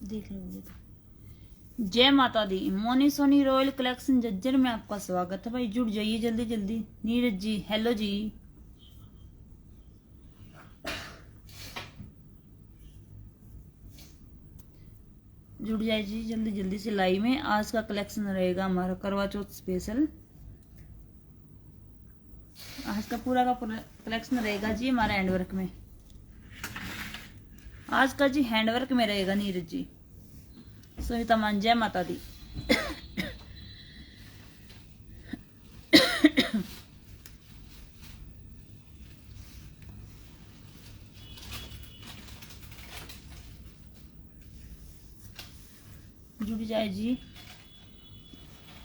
देख लो। जय माता दी। मोनी सोनी रॉयल कलेक्शन जज्जर में आपका स्वागत है भाई। जुड़ जाइए जल्दी जल्दी। नीरज जी हेलो जी। जुड़ जाइए जी जल्दी जल्दी से लाइव में। आज का कलेक्शन रहेगा हमारा करवा चौथ स्पेशल। आज का पूरा कलेक्शन रहेगा जी हमारा हैंडवर्क में। आज का जी हैंडवर्क में रहेगा नीरज जी। सुनीता मान जय माता दी। जुड़ जाए जी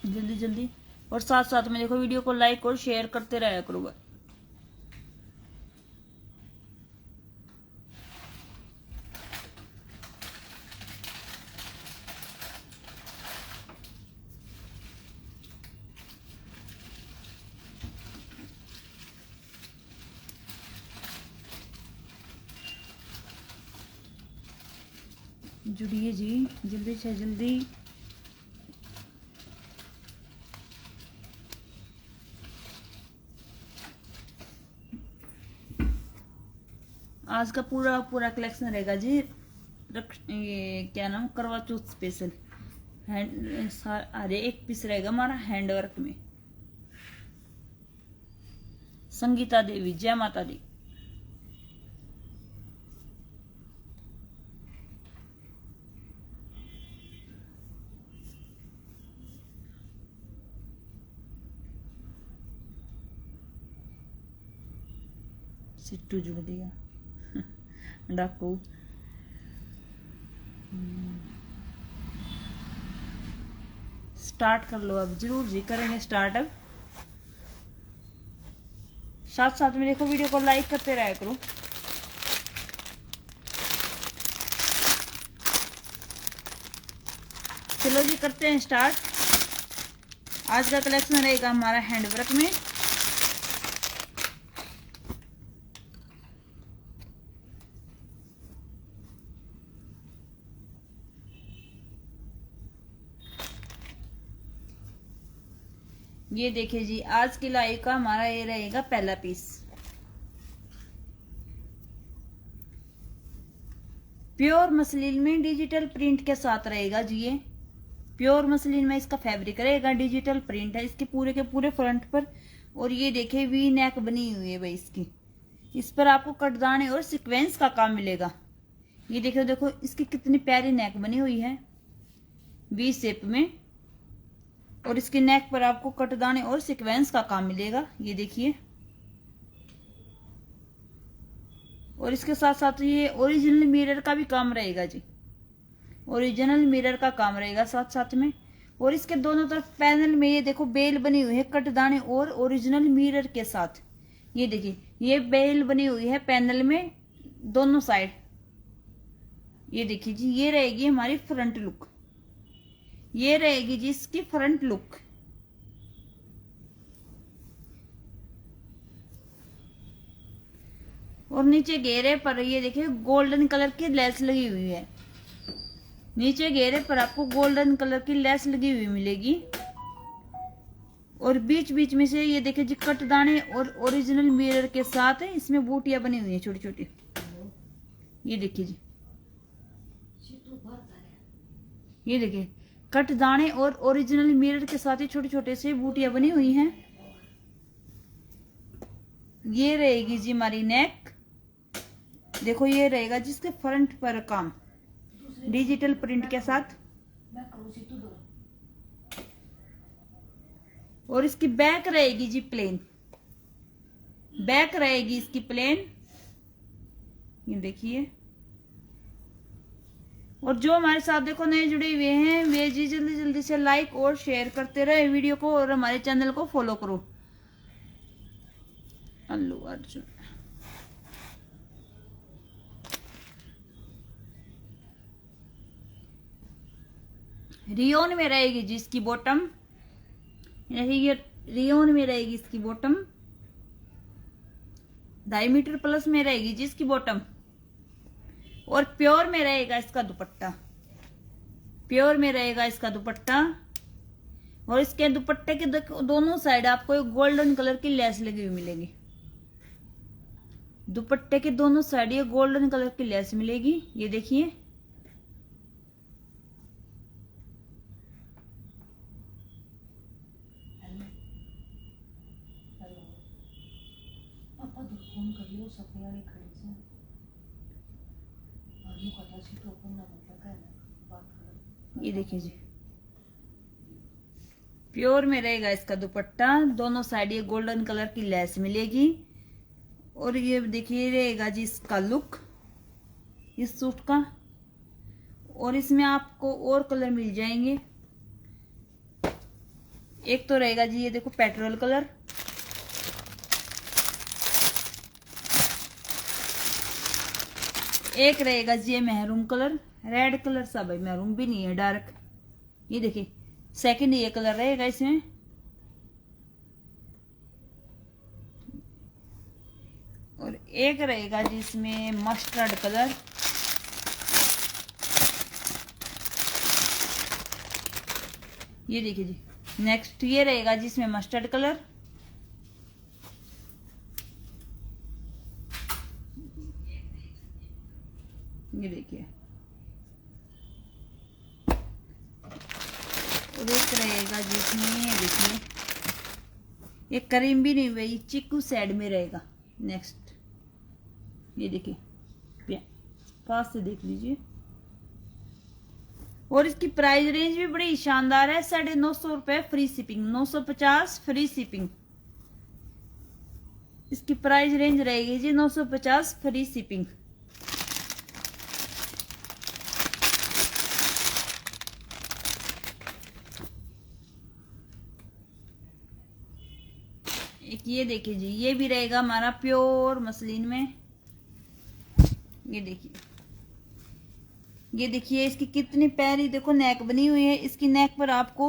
जल्दी जल्दी। और साथ साथ में देखो वीडियो को लाइक और शेयर करते रहा करो। जुड़िए जी जल्दी से जल्दी। आज का पूरा कलेक्शन रहेगा जी। ये क्या नाम, करवा चौथ स्पेशल अरे एक पीस रहेगा हमारा हैंडवर्क में। संगीता देवी जय माता दी। सिट्टू जुड़ दिया डाकू। स्टार्ट कर लो अब। जरूर जी करेंगे स्टार्ट अब। साथ साथ में देखो वीडियो को लाइक करते रहा करो। चलो जी करते हैं स्टार्ट। आज का कलेक्शन रहेगा हमारा हैंडवर्क में। ये देखिए जी आज की लाइव का हमारा ये रहेगा पहला पीस। प्योर मसलिन में डिजिटल प्रिंट के साथ रहेगा जी। ये प्योर मसलिन में इसका फैब्रिक रहेगा, डिजिटल प्रिंट है इसके पूरे के पूरे फ्रंट पर। और ये देखिए वी नेक बनी हुई है भाई इसकी। इस पर आपको कटदाने और सीक्वेंस का काम मिलेगा। ये देखो देखो इसकी कितनी प्यारी नेक बनी हुई है वी शेप में। और इसके नेक पर आपको कटदाने और सीक्वेंस का काम मिलेगा। ये देखिए। और इसके साथ साथ ये ओरिजिनल मिरर का भी काम रहेगा जी। ओरिजिनल मिरर का काम रहेगा साथ साथ में। और इसके दोनों तरफ पैनल में ये देखो बेल बनी हुई है कटदाने और ओरिजिनल मिरर के साथ। ये देखिए ये बेल बनी हुई है पैनल में दोनों साइड। ये देखिए जी ये रहेगी हमारी फ्रंट लुक। ये रहेगी जी इसकी फ्रंट लुक। और नीचे घेरे पर ये देखिए गोल्डन कलर की लेस लगी हुई है। नीचे घेरे पर आपको गोल्डन कलर की लेस लगी हुई मिलेगी। और बीच बीच में से ये देखिए जी कटदाने और ओरिजिनल मिरर के साथ है इसमें बूटियां बनी हुई है छोटी छोटी। ये देखिए जी ये देखिए कटदाने और ओरिजिनल मिरर के साथ ही छोटे छोटे से बूटियां बनी हुई हैं। ये रहेगी जी हमारी नेक। देखो ये रहेगा जिसके फ्रंट पर काम डिजिटल प्रिंट के साथ। और इसकी बैक रहेगी जी प्लेन। बैक रहेगी इसकी प्लेन। ये देखिए। और जो हमारे साथ देखो नए जुड़े हुए हैं वे जी जल्दी जल्दी से लाइक और शेयर करते रहे वीडियो को। और हमारे चैनल को फॉलो करो। अल्लू अर्जुन रियोन में रहेगी जी इसकी बॉटम। ये रियोन में रहेगी इसकी बॉटम। 2.5 मीटर प्लस में रहेगी जी इसकी बॉटम। और प्योर में रहेगा इसका दुपट्टा, प्योर में रहेगा इसका दुपट्टा। और इसके दुपट्टे के दोनों साइड आपको एक गोल्डन कलर की लेस लगी हुई मिलेगी। दुपट्टे के दोनों साइड ये गोल्डन कलर की लेस मिलेगी, ये देखिए। ये देखिए जी, प्योर में रहेगा इसका दुपट्टा, दोनों साइड ये गोल्डन कलर की लेस मिलेगी। और ये देखिए रहेगा जी इसका लुक इस सूट का। और इसमें आपको और कलर मिल जाएंगे। एक तो रहेगा जी ये देखो पेट्रोल कलर, एक रहेगा जी ये मेहरून कलर, रेड कलर सा भाई मेहरून भी नहीं है, डार्क। ये देखिए सेकंड ये कलर रहेगा इसमें। और एक रहेगा जी इसमें मस्टर्ड कलर। ये देखिए जी, नेक्स्ट ये रहेगा जी इसमें मस्टर्ड कलर। ये देखिए, और एक रहेगा जी इसमें, ये देखिए ये करीम भी नहीं भाई, चिकू साइड में रहेगा। नेक्स्ट ये देखिए, पास से देख लीजिए। और इसकी प्राइस रेंज भी बड़ी शानदार है, 950 रुपए फ्री शिपिंग, 950 फ्री शिपिंग। इसकी प्राइस रेंज रहेगी जी 950 फ्री शिपिंग। एक ये देखिए जी, ये भी रहेगा हमारा प्योर मसलिन में। ये देखिए, ये देखिए इसकी कितनी प्यारी देखो नेक बनी हुई है। इसकी नेक पर आपको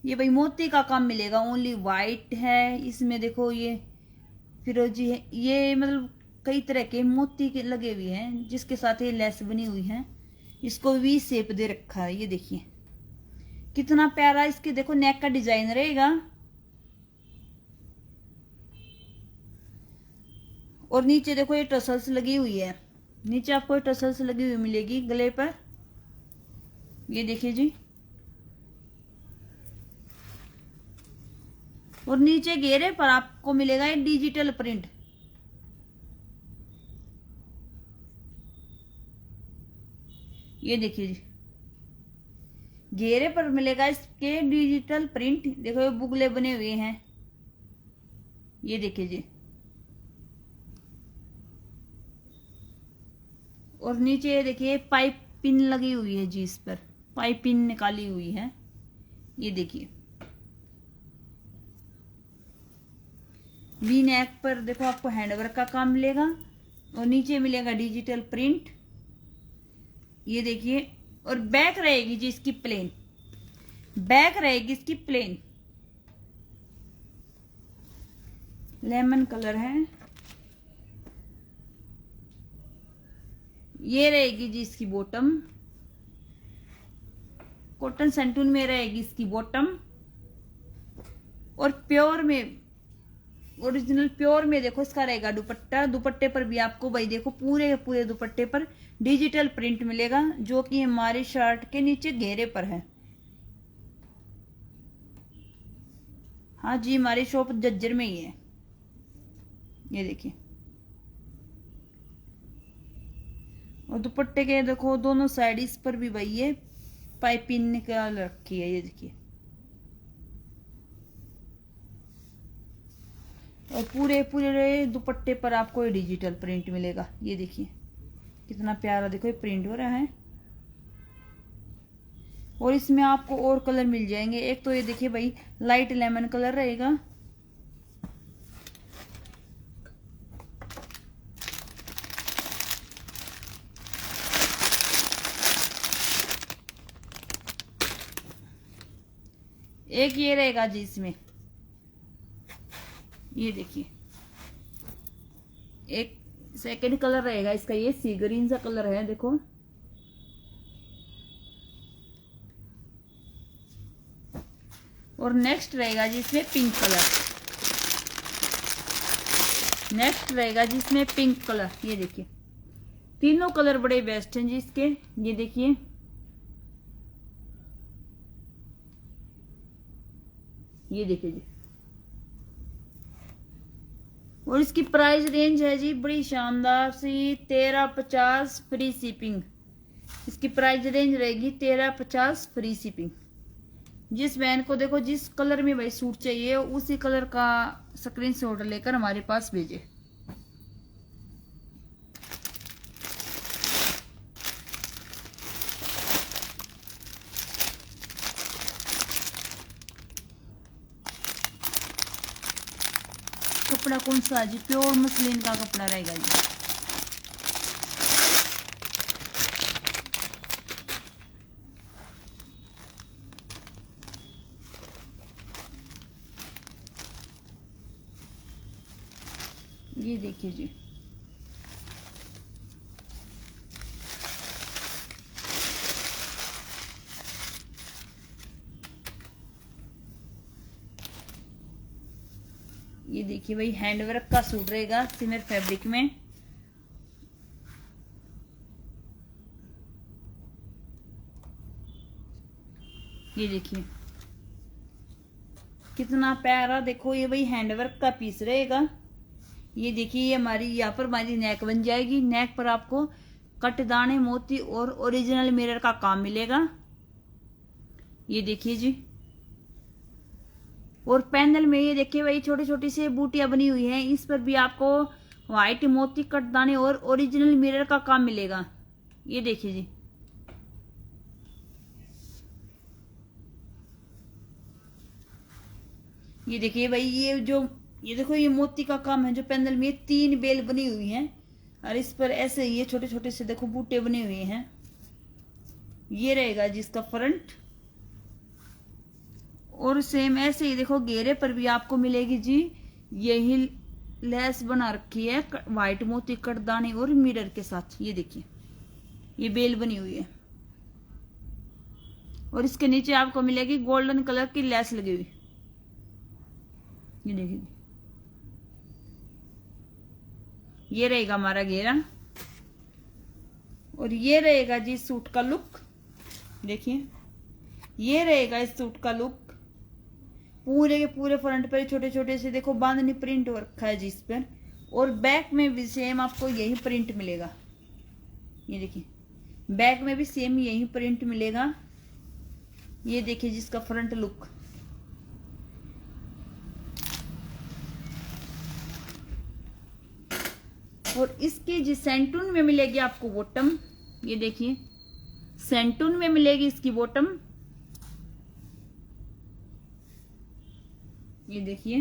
ये भाई मोती का काम मिलेगा, ओनली वाइट है इसमें। देखो ये फिरोजी है, ये मतलब कई तरह के मोती के लगे हुए हैं, जिसके साथ ये लेस बनी हुई है। इसको वी शेप दे रखा है। ये देखिए कितना प्यारा इसके देखो नेक का डिजाइन रहेगा। और नीचे देखो ये टसल्स लगी हुई है, नीचे आपको टसल्स लगी हुई मिलेगी गले पर। ये देखिए जी, और नीचे घेरे पर आपको मिलेगा एक डिजिटल प्रिंट। ये देखिए जी, घेरे पर मिलेगा इसके डिजिटल प्रिंट। देखो ये बुगले बने हुए हैं। ये देखिए जी, और नीचे देखिए पाइप पिन लगी हुई है जी, इस पर पाइप पिन निकाली हुई है। ये देखिए वी नेक पर देखो आपको हैंडवर्क का काम मिलेगा, और नीचे मिलेगा डिजिटल प्रिंट। ये देखिए, और बैक रहेगी जी इसकी प्लेन, बैक रहेगी इसकी प्लेन। लेमन कलर है। ये रहेगी जी इसकी बॉटम, कॉटन सेंटून में रहेगी इसकी बॉटम। और प्योर में, ओरिजिनल प्योर में देखो इसका रहेगा दुपट्टा। दुपट्टे पर भी आपको भाई देखो पूरे पूरे दुपट्टे पर डिजिटल प्रिंट मिलेगा, जो कि हमारी शर्ट के नीचे घेरे पर है। हाँ जी, हमारी शॉप जज्जर में ही है। ये देखिए, और दुपट्टे के देखो दोनों साइड इस पर भी भाई ये पाइपिंग निकाल रखी है। ये देखिए, और पूरे पूरे दुपट्टे पर आपको ये डिजिटल प्रिंट मिलेगा। ये देखिए कितना प्यारा देखो ये प्रिंट हो रहा है। और इसमें आपको और कलर मिल जाएंगे। एक तो ये देखिए भाई लाइट लेमन कलर रहेगा, एक ये रहेगा जी इसमें। ये देखिए एक सेकंड कलर रहेगा इसका, ये सी ग्रीन सा कलर है देखो। और नेक्स्ट रहेगा जिसमें पिंक कलर, नेक्स्ट रहेगा जिसमें पिंक कलर। ये देखिए तीनों कलर बड़े बेस्ट हैं जी इसके। ये देखिए ये देखिए जी। और इसकी प्राइस रेंज है जी बड़ी शानदार सी 1350 फ्री शिपिंग। इसकी प्राइस रेंज रहेगी 1350 फ्री शिपिंग। जिस बहन को देखो जिस कलर में भाई सूट चाहिए उसी कलर का स्क्रीनशॉट लेकर हमारे पास भेजे। कपड़ा कौन सा जी? प्योर मसलिन का कपड़ा रहेगा जी। ये देखिए जी। ये देखिए भाई हैंडवर्क का सूट रहेगा सिमर फैब्रिक में। ये देखिए कितना प्यारा, देखो ये भाई हैंडवर्क का पीस रहेगा। ये देखिए ये हमारी यहाँ पर हमारी नेक बन जाएगी। नेक पर आपको कट दाने मोती और ओरिजिनल मिरर का काम मिलेगा। ये देखिए जी। और पैनल में ये देखिए भाई छोटी छोटी सी बूटियां बनी हुई हैं, इस पर भी आपको व्हाइट मोती कट दाने और ओरिजिनल मिरर का काम मिलेगा। ये देखिए जी। ये देखिए भाई ये देखो ये मोती का काम है जो पैनल में 3 बेल बनी हुई हैं और इस पर ऐसे ये छोटे छोटे से देखो बूटे बने हुए हैं। ये रहेगा जिसका फ्रंट। और सेम ऐसे ही देखो घेरे पर भी आपको मिलेगी जी यही लेस बना रखी है व्हाइट मोती कटदाने और मिरर के साथ। ये देखिए ये बेल बनी हुई है और इसके नीचे आपको मिलेगी गोल्डन कलर की लेस लगी हुई। ये देखिए ये रहेगा हमारा घेरा और ये रहेगा जी सूट का लुक। देखिए ये रहेगा इस सूट का लुक। पूरे के पूरे फ्रंट पर छोटे छोटे से देखो बांधनी प्रिंट हो रखा है जी इस पर। और बैक में भी सेम आपको यही प्रिंट मिलेगा। ये देखिए बैक में भी सेम यही प्रिंट मिलेगा। ये देखिए जिसका फ्रंट लुक। और इसकी जी सेंटून में मिलेगी आपको बॉटम। ये देखिए सेंटून में मिलेगी इसकी बॉटम। ये देखिए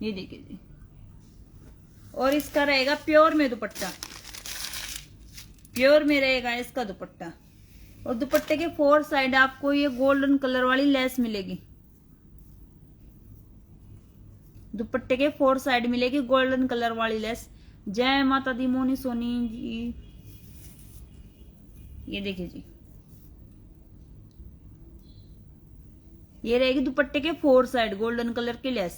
ये देखिए जी। और इसका रहेगा प्योर में दुपट्टा। प्योर में रहेगा इसका दुपट्टा। और दुपट्टे के 4 साइड आपको ये गोल्डन कलर वाली लेस मिलेगी। दुपट्टे के 4 साइड मिलेगी गोल्डन कलर वाली लेस। जय माता दी मोनी सोनी जी। ये देखिए जी ये रहेगी दुपट्टे के 4 साइड गोल्डन कलर की लेस।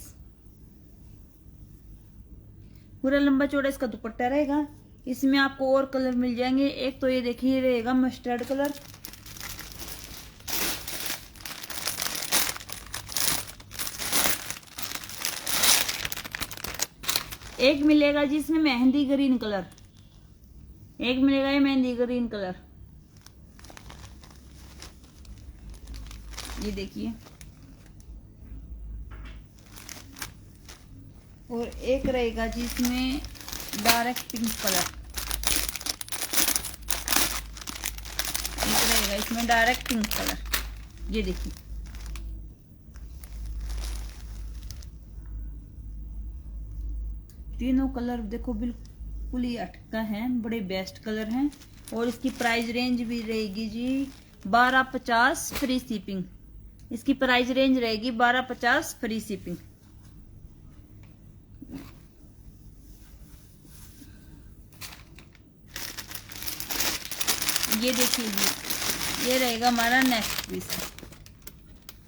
पूरा लंबा चौड़ा इसका दुपट्टा रहेगा। इसमें आपको और कलर मिल जाएंगे। एक तो ये देखिए रहेगा मस्टर्ड कलर। एक मिलेगा जिसमें मेहंदी ग्रीन कलर। एक मिलेगा ये मेहंदी ग्रीन कलर। ये देखिए और एक रहेगा जिसमें डार्क पिंक कलर। एक रहेगा इसमें डार्क पिंक कलर। ये देखिए तीनों कलर देखो बिल्कुल ही अटका है, बड़े बेस्ट कलर हैं। और इसकी प्राइस रेंज भी रहेगी जी 1250 फ्री शिपिंग। इसकी प्राइस रेंज रहेगी 1250 फ्री शिपिंग। ये देखिए जी, ये रहेगा हमारा नेक्स्ट पीस।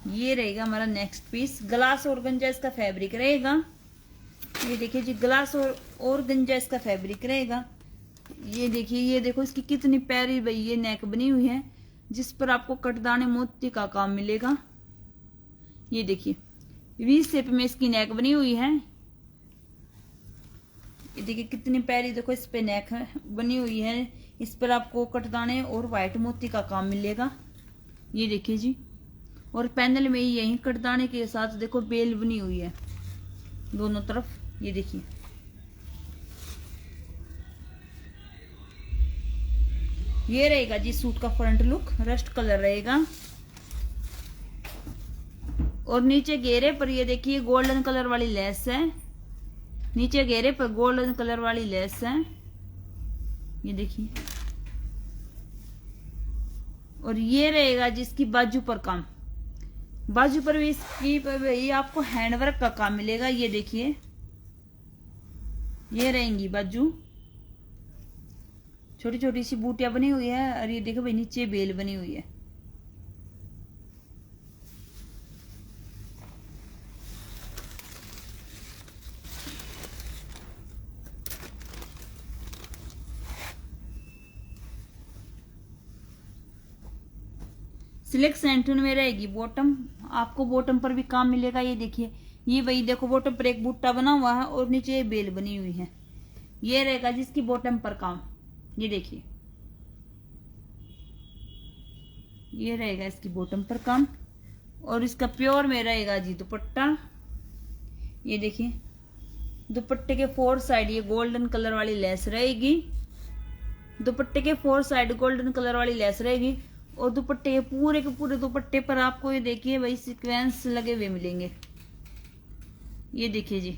ये रहेगा हमारा नेक्स्ट पीस। ग्लास ऑर्गेन्जा इसका फैब्रिक रहेगा। ये देखिए जी, ग्लास और ऑर्गेन्जा इसका फैब्रिक रहेगा। ये देखिए, ये देखो इसकी कितनी प्यारी भाई ये नेक बनी हुई है, जिस पर आपको कटदाने मोती का काम मिलेगा। ये देखिए वी शेप में इसकी नेक बनी हुई है। ये देखिए कितनी प्यारी, देखो इस पे नेक बनी हुई है, इस पर आपको कटदाने और व्हाइट मोती का काम मिलेगा। ये देखिए जी, और पैनल में यही कटदाने के साथ देखो बेल बनी हुई है दोनों तरफ। ये देखिए, ये रहेगा जी सूट का फ्रंट लुक, रस्ट कलर रहेगा। और नीचे घेरे पर ये देखिए गोल्डन कलर वाली लेस है, नीचे घेरे पर गोल्डन कलर वाली लेस है। ये देखिए, और ये रहेगा जिसकी बाजू पर काम, बाजू पर भी इसकी ये आपको हैंडवर्क का काम मिलेगा। ये देखिए, ये रहेंगी बाजू, छोटी छोटी सी बूटियां बनी हुई है, और ये देखो भाई नीचे बेल बनी हुई है। सिल्क सेंटून में रहेगी बॉटम, आपको बॉटम पर भी काम मिलेगा। ये देखिए, ये वही देखो बॉटम पर एक बूटा बना हुआ है और नीचे बेल बनी हुई है। ये रहेगा जिसकी बॉटम पर काम। ये देखिए, ये रहेगा इसकी बॉटम पर काम। और इसका प्योर में रहेगा जी दुपट्टा। ये देखिए, दुपट्टे के 4 साइड ये गोल्डन कलर वाली लेस रहेगी। दुपट्टे के 4 साइड गोल्डन कलर वाली लेस रहेगी। और दुपट्टे के पूरे दुपट्टे पर आपको ये देखिए वही सीक्वेंस लगे हुए मिलेंगे। ये देखिए जी,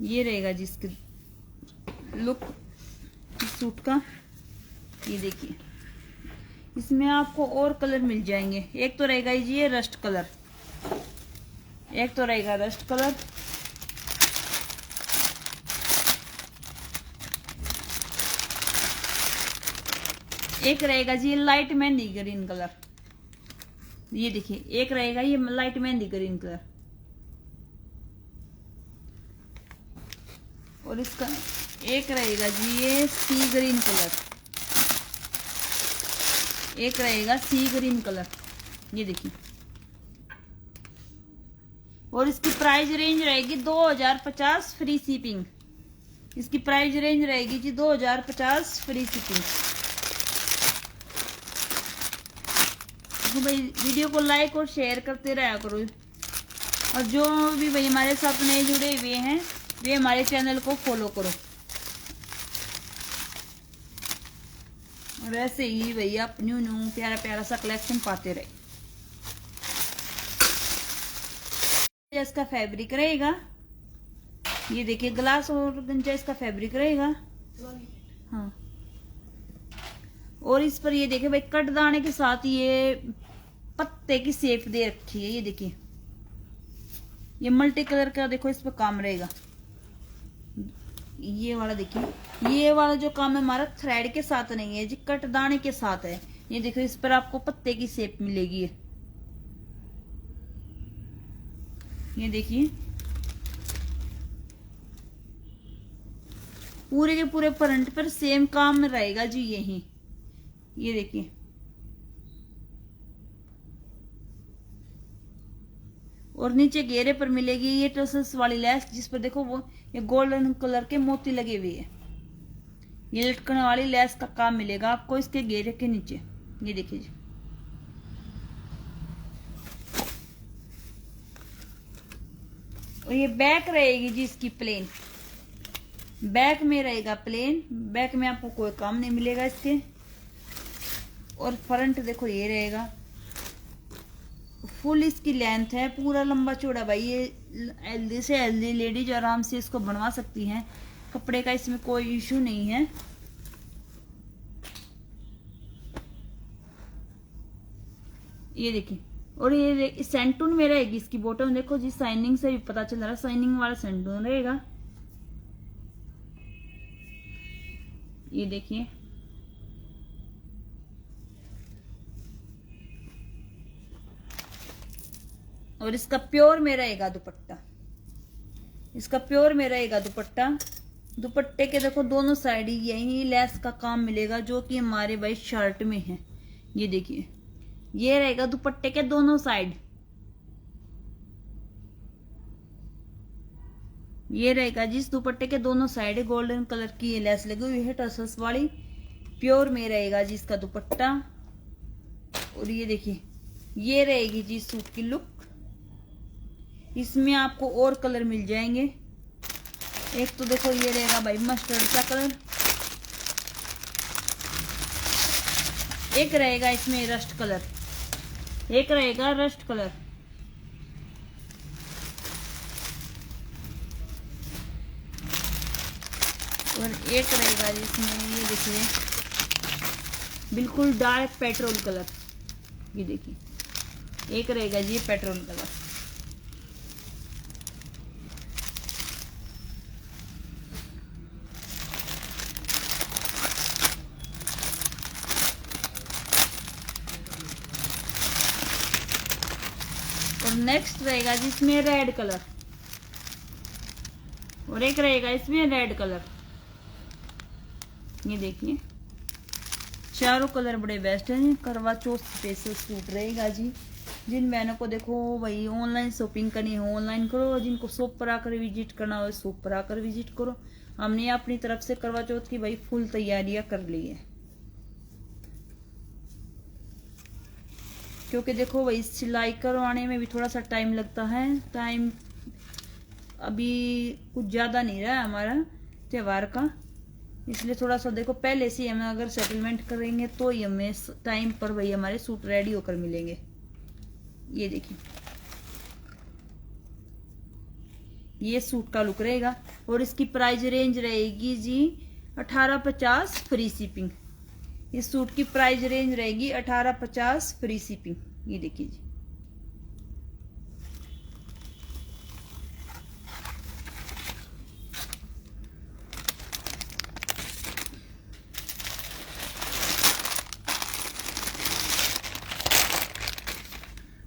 ये रहेगा जिसके लुक सूट का। ये देखिए, इसमें आपको और कलर मिल जाएंगे। एक तो रहेगा जी ये रस्ट कलर, एक तो रहेगा रस्ट कलर, एक रहेगा जी लाइट मेहंदी ग्रीन कलर। ये देखिए, एक रहेगा ये लाइट मेहंदी ग्रीन कलर, और इसका एक रहेगा जी ये सी ग्रीन कलर, एक रहेगा सी ग्रीन कलर। ये देखिए, और इसकी प्राइस रेंज रहेगी 2050 फ्री शिपिंग। इसकी प्राइस रेंज रहेगी जी 2050 फ्री शिपिंग। तो भाई वीडियो को लाइक और शेयर करते रहा करो, और जो भी भाई हमारे साथ नए जुड़े हुए हैं वे हमारे चैनल को फॉलो करो। और ऐसे ही भैया आप न्यू न्यू प्यारा प्यारा सा कलेक्शन पाते रहे। इसका फैब्रिक रहेगा, ये देखिए ग्लास और गंजा इसका फैब्रिक रहेगा। हाँ, और इस पर ये देखिए भाई कटदाने के साथ ये पत्ते की शेप दे रखी है। ये देखिए, ये मल्टी कलर का देखो इस पर काम रहेगा। ये वाला देखिए, ये वाला जो काम है हमारा थ्रेड के साथ नहीं है जी, कटदाने के साथ है। ये देखो इस पर आपको पत्ते की शेप मिलेगी। ये देखिए, पूरे के पूरे फ्रंट पर सेम काम रहेगा जी यही। ये देखिए, और नीचे घेरे पर मिलेगी ये टसल्स वाली लेस, जिस पर देखो वो ये गोल्डन कलर के मोती लगे हुए हैं। ये लटकने वाली लेस का काम मिलेगा आपको इसके घेरे के नीचे। ये देखिए जी, और ये बैक रहेगी जी इसकी प्लेन, बैक में रहेगा प्लेन, बैक में आपको कोई काम नहीं मिलेगा इसके। और फ्रंट देखो ये रहेगा, फुल इसकी लेंथ है, पूरा लंबा चौड़ा भाई। ये हेल्दी से हेल्दी लेडीज आराम से इसको बनवा सकती हैं, कपड़े का इसमें कोई इशू नहीं है। ये देखिए, और ये सेंटून में रहेगी इसकी बॉटम। देखो जी, साइनिंग से भी पता चल रहा है, साइनिंग वाला सेंटून रहेगा। ये देखिए, और इसका प्योर में रहेगा दुपट्टा, इसका प्योर में रहेगा दुपट्टा। दुपट्टे के देखो दोनों साइड यही लेस का काम मिलेगा जो कि हमारे भाई शर्ट में है। ये देखिए, ये रहेगा दुपट्टे के दोनों साइड, ये रहेगा जिस दुपट्टे के दोनों साइड गोल्डन कलर की ये लेस लगी हुई है टसल्स वाली, प्योर में रहेगा जी इसका दुपट्टा। और ये देखिए, ये रहेगी जी सूट की लुक। इसमें आपको और कलर मिल जाएंगे। एक तो देखो ये रहेगा भाई मस्टर्ड सा कलर, एक रहेगा इसमें रस्ट कलर, एक रहेगा रस्ट कलर, और एक रहेगा जिसमें ये देखिए बिल्कुल डार्क पेट्रोल कलर। ये देखिए, एक रहेगा जी पेट्रोल कलर। और नेक्स्ट रहेगा जिसमें रेड कलर, और एक रहेगा इसमें रेड कलर। ये देखिए, चारों कलर बड़े बेस्ट हैं। करवा चौथ स्पेशल सूट रहेगा जी। जिन बहनों को देखो भाई ऑनलाइन शॉपिंग करनी हो ऑनलाइन करो, जिनको शॉप पर आकर विजिट करना हो शॉप पर आकर विजिट करो। हमने अपनी तरफ से करवा चौथ की भाई फुल तैयारियां कर ली है, क्योंकि देखो भाई सिलाई करवाने में भी थोड़ा सा टाइम लगता है। टाइम अभी कुछ ज्यादा नहीं रहा हमारा त्योहार का, इसलिए थोड़ा सा देखो पहले से हम अगर सेटलमेंट करेंगे तो ही हमें टाइम पर भाई हमारे सूट रेडी होकर मिलेंगे। ये देखिए, ये सूट का लुक रहेगा और इसकी प्राइस रेंज रहेगी जी 1850 फ्री शिपिंग। इस सूट की प्राइस रेंज रहेगी 1850 फ्री शिपिंग। ये देखिए जी,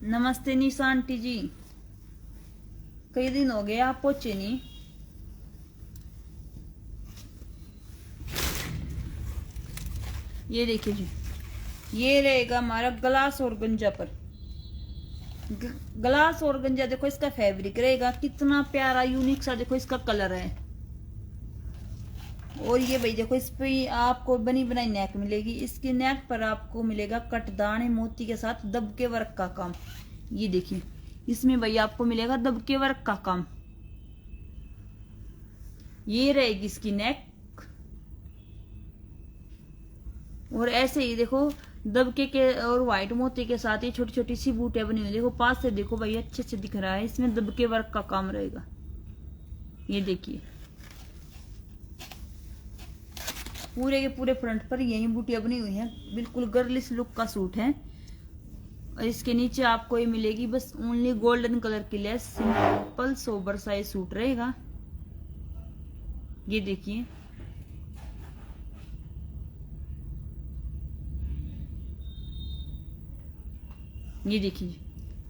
नमस्ते निशा आंटी जी, कई दिन हो गए आप पहुंचे नहीं। ये देखिए जी, ये रहेगा हमारा ग्लास और गंजा पर। ग्लास और गंजा देखो इसका फैब्रिक रहेगा कितना प्यारा यूनिक सा, देखो इसका कलर है। और ये भाई देखो इस पे आपको बनी बनाई नेक मिलेगी। इसकी नेक पर आपको मिलेगा कटदाने मोती के साथ दबके वर्क का काम। ये देखिए, इसमें भाई आपको मिलेगा दबके वर्क का काम। ये रहेगी इसकी नेक, और ऐसे ही देखो दबके के और व्हाइट मोती के साथ ही छोटी छोटी सी बूटियां बनी हुई। देखो पास से देखो भाई अच्छे से दिख रहा है, इसमें दबके वर्क का काम रहेगा। ये देखिए, पूरे के पूरे फ्रंट पर यही बूटियां बनी हुई हैं। बिल्कुल गर्लिश लुक का सूट है। और इसके नीचे आपको ये मिलेगी बस ओनली गोल्डन कलर की less. Simple sober size suit रहेगा। ये देखिए, ये देखिए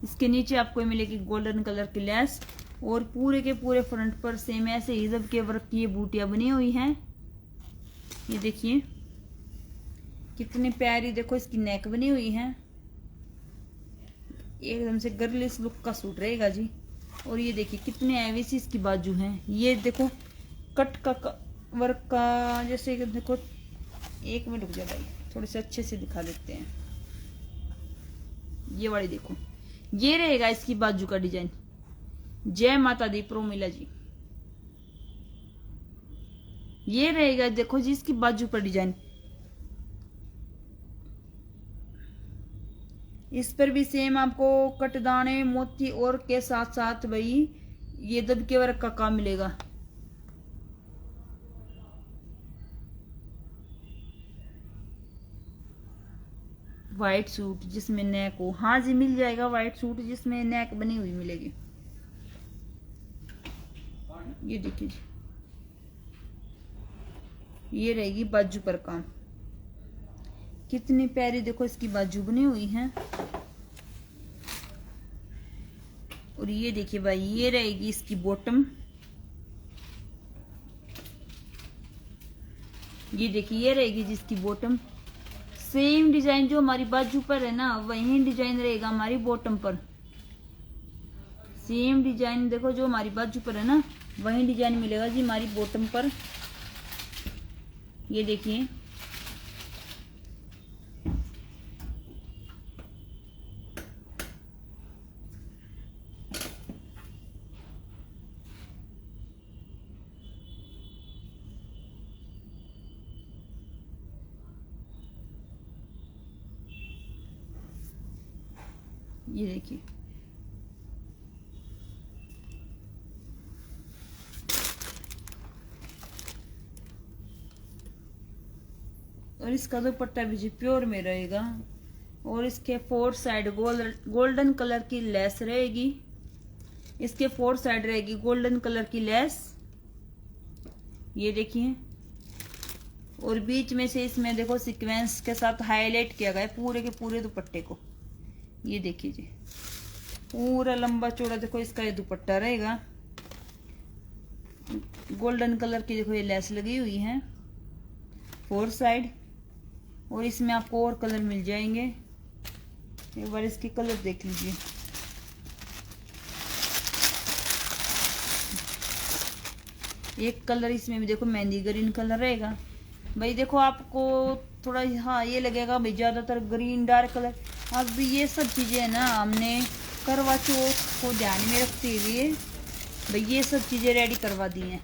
इसके नीचे आपको मिलेगी गोल्डन कलर की लेस, और पूरे के पूरे फ्रंट पर सेम ऐसे ही दबके वर्क की ये बूटियां बनी हुई हैं। ये देखिए कितनी प्यारी देखो इसकी नेक बनी हुई है। एकदम से गर्लिश लुक का सूट रहेगा जी। और ये देखिए कितने हैवी सी इसकी बाजू हैं। ये देखो कट का वर्क का, जैसे देखो एक मिनट रुक जाए भाई, थोड़े से अच्छे से दिखा देते हैं। ये वाली देखो, ये रहेगा इसकी बाजू का डिजाइन। जय माता दी प्रोमिला जी। ये रहेगा देखो जी इसकी बाजू पर डिजाइन। इस पर भी सेम आपको कटदाने मोती और के साथ साथ भाई ये दबके वर्क का काम मिलेगा। व्हाइट सूट जिसमें नेक हो, हाँ जी मिल जाएगा व्हाइट सूट जिसमें नेक बनी हुई मिलेगी। ये देखिए, ये रहेगी बाजू पर काम। कितनी प्यारी देखो इसकी बाजू बनी हुई है। और ये देखिए भाई, ये रहेगी इसकी बॉटम। ये देखिए, ये रहेगी जिसकी बॉटम। सेम डिजाइन जो हमारी बाजू पर है ना, वही डिजाइन रहेगा हमारी बॉटम पर। सेम डिजाइन देखो जो हमारी बाजू पर है ना, वही डिजाइन मिलेगा जी हमारी बॉटम पर। ये देखिए, ये देखिए, और इसका दुपट्टा भी जी प्योर में रहेगा। और इसके फोर साइड गोल्डन कलर की लेस रहेगी। इसके फोर साइड रहेगी गोल्डन कलर की लेस। ये देखिए, और बीच में से इसमें देखो सीक्वेंस के साथ हाईलाइट किया गया है पूरे के पूरे दुपट्टे को। ये देखिए जी, पूरा लंबा चौड़ा देखो इसका ये दुपट्टा रहेगा। गोल्डन कलर की देखो ये लेस लगी हुई है फोर साइड। और इसमें आपको और कलर मिल जाएंगे। एक बार इसके कलर देख लीजिए। एक कलर इसमें भी देखो मेहंदी ग्रीन कलर रहेगा। भाई देखो आपको थोड़ा हाँ ये लगेगा भाई ज्यादातर ग्रीन डार्क कलर। अब ये सब चीजें है ना, हमने करवा चौथ को ध्यान में रखते हुए भाई ये सब चीजें रेडी करवा दी हैं।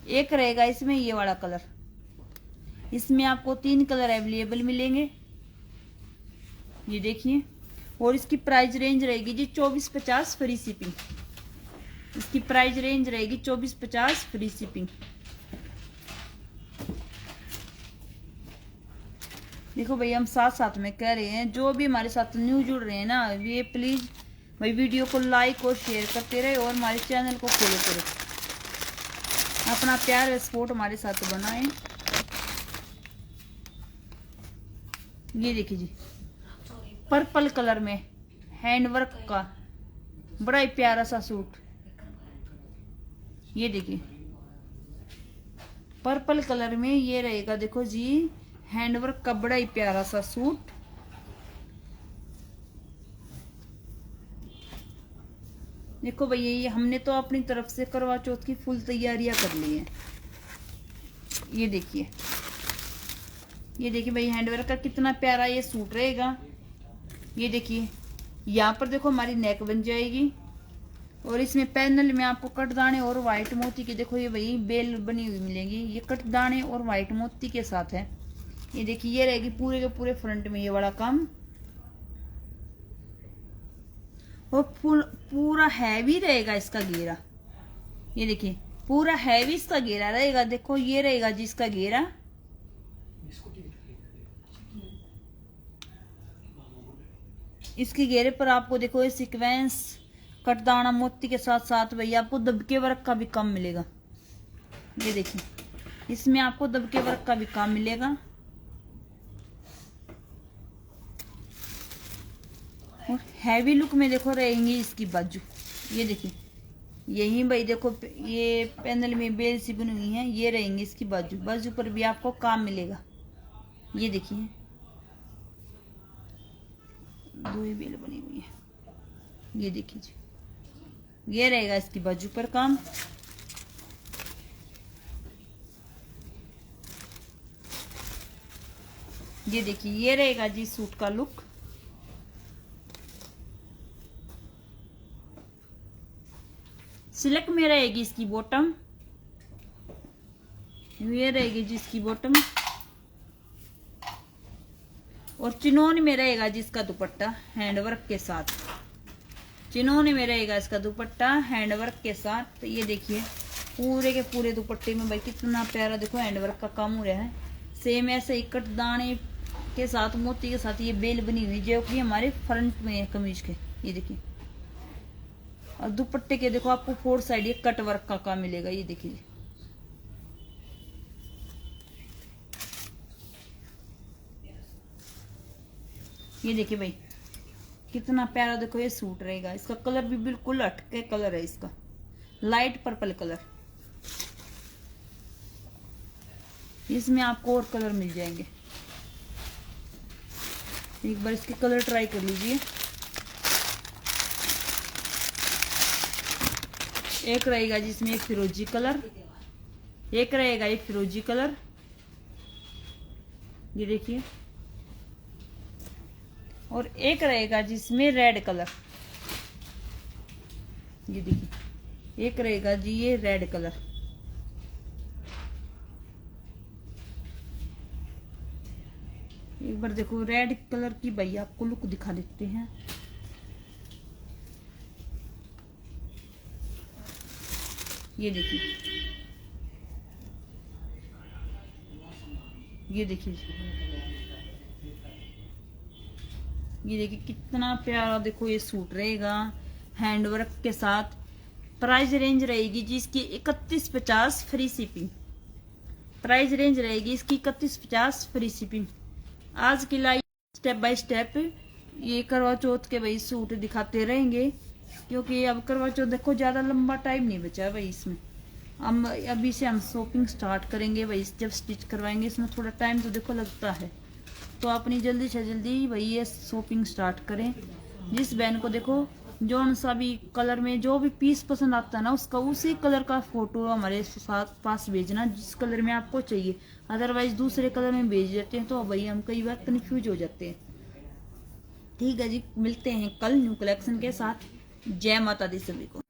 एक रहेगा इसमें ये वाला कलर। इसमें आपको 3 कलर अवेलेबल मिलेंगे। ये देखिए, और इसकी प्राइस रेंज रहेगी जी 2450 फ्री शिपिंग। इसकी प्राइस रेंज रहेगी 2450 फ्री शिपिंग। देखो भाई, हम साथ साथ में कह रहे हैं, जो भी हमारे साथ न्यू जुड़ रहे हैं ना, ये प्लीज भाई वीडियो को लाइक और शेयर करते रहे और हमारे चैनल को फॉलो करें। अपना प्यार और सपोर्ट हमारे साथ बनाएं। ये देखिए जी, पर्पल कलर में हैंडवर्क का बड़ा ही प्यारा सा सूट। ये देखिए, पर्पल कलर में ये रहेगा देखो जी हैंडवर्क का बड़ा ही प्यारा सा सूट। देखो भैया, ये हमने तो अपनी तरफ से करवा चौथ की फुल तैयारियां कर ली है। ये देखिए, ये देखिए भाई, हैंडवर्क का कितना प्यारा ये सूट रहेगा। ये देखिए, यहाँ पर देखो हमारी नेक बन जाएगी। और इसमें पैनल में आपको कटदाने और व्हाइट मोती के देखो ये भाई बेल बनी हुई मिलेंगी। ये कटदाने और व्हाइट मोती के साथ है। ये देखिए, ये रहेगी पूरे के पूरे फ्रंट में ये वाला काम। और पूरा हैवी रहेगा इसका घेरा। ये देखिए, पूरा हैवी इसका घेरा रहेगा। देखो ये रहेगा जिसका घेरा। इसके घेरे पर आपको देखो ये सीक्वेंस कटदाना मोती के साथ साथ भैया आपको दबके वर्क का भी काम मिलेगा। ये देखिए, इसमें आपको दबके वर्क का भी काम मिलेगा। और हैवी लुक में देखो रहेंगी इसकी बाजू। ये देखिए, यही भाई देखो ये पैनल में बेल सी बनी हुई है। ये रहेंगी इसकी बाजू। बाजू पर भी आपको काम मिलेगा। ये देखिए, 2 ही बेल बनी हुई है। ये देखिए जी, ये रहेगा इसकी बाजू पर काम। ये देखिए, ये रहेगा जी सूट का लुक। सिल्क में रहेगी इसकी बॉटम। ये रहेगी जी इसकी बॉटम। और चिनोन में रहेगा जिसका दुपट्टा हैंडवर्क के साथ। चिनोन में रहेगा इसका दुपट्टा हैंडवर्क के साथ। तो ये देखिए, पूरे के पूरे दुपट्टे में भाई कितना प्यारा देखो हैंडवर्क का काम हो रहा है। सेम ऐसे ही कटदाने के साथ मोती के साथ ये बेल बनी हुई जो कि हमारे फ्रंट में है कमीज के। ये देखिए, और दुपट्टे के देखो आपको 4 साइड ये कट वर्क का काम मिलेगा। ये देखिए, ये देखिए भाई कितना प्यारा, देखो ये सूट रहेगा। इसका कलर भी बिल्कुल हटके कलर है, इसका लाइट पर्पल कलर। इसमें आपको और कलर मिल जाएंगे, एक बार इसके कलर ट्राई कर लीजिए। एक रहेगा जिसमें एक फिरोजी कलर, एक रहेगा एक फिरोजी कलर, ये देखिए, और एक रहेगा जिसमें रेड कलर, ये देखिए, एक रहेगा जी ये रेड कलर। एक बार देखो रेड कलर की भाई आपको लुक दिखा देते हैं। ये देखिए, ये देखिए, ये देखिए कितना प्यारा, देखो ये सूट रहेगा हैंडवर्क के साथ। प्राइस रेंज रहेगी जी इसकी 3150 फ्री शिपिंग। प्राइस रेंज रहेगी इसकी 3150 फ्री शिपिंग। आज की लाइव स्टेप बाय स्टेप ये करवा चौथ के भाई सूट दिखाते रहेंगे, क्योंकि अब करवा चौथ देखो ज्यादा लंबा टाइम नहीं बचा भाई इसमें। हम अभी से हम शॉपिंग स्टार्ट करेंगे भाई, जब स्टिच करवाएंगे इसमें थोड़ा टाइम तो देखो लगता है, तो अपनी जल्दी से जल्दी भाई ये शॉपिंग स्टार्ट करें। जिस बहन को देखो जौन सा भी कलर में जो भी पीस पसंद आता है ना, उसका उसी कलर का फोटो हमारे साथ पास भेजना जिस कलर में आपको चाहिए। अदरवाइज दूसरे कलर में भेज देते हैं तो भाई हम कई बार कंफ्यूज हो जाते हैं। ठीक है जी, मिलते हैं कल न्यू कलेक्शन के साथ। जय माता दी सभी को।